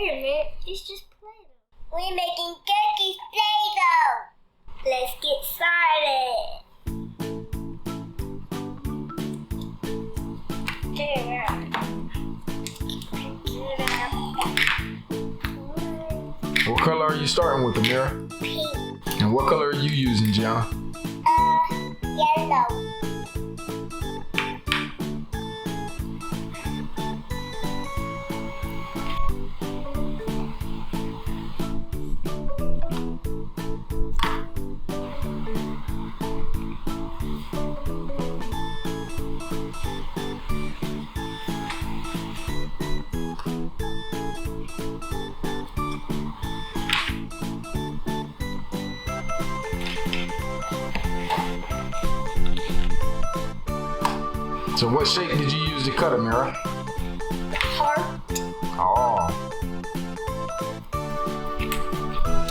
Wait a minute, it's just Play-doh. We're making cookies Play-doh. Let's get started. What color are you starting with, Amiera? Pink. And what color are you using, Gianna? Yellow. So what shape did you use to cut, Amiera? Heart. Oh.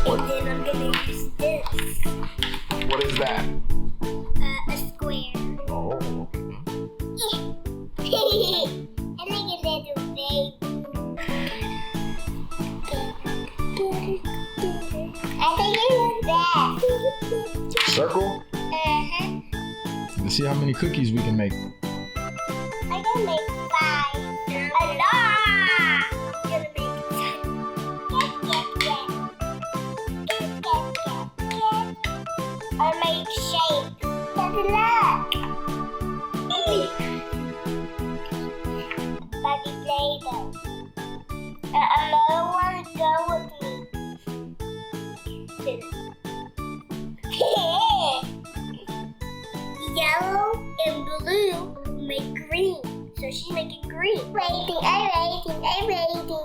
And then I'm gonna use this. What is that? A square. Oh. I think a little baby. I think it was that. Circle? Uh-huh. Let's see how many cookies we can make. I can make 5. A lot! I'm gonna make 10. I make shape. Look! Buddy Play-doh. Another one go with me. Yellow and blue make green. So she's making green. I'm waiting. I'm making it like that. I can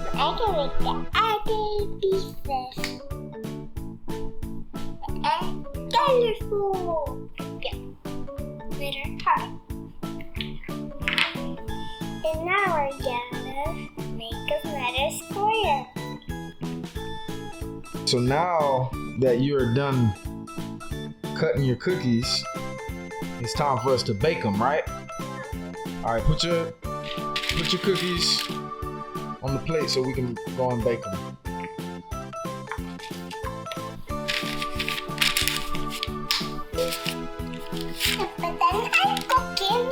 make the other pieces. And colorful. Yeah. Little heart. And now we're gonna make another square. So now that you're done cutting your cookies, it's time for us to bake them, right? All right, put your cookies on the plate so we can go and bake them. But then I'm cooking.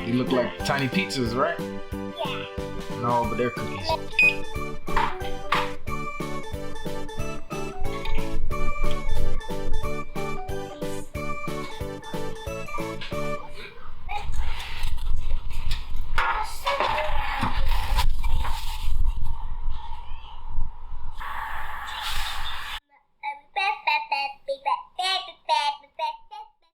They look like tiny pizzas, right? Yeah. No, but they're cookies.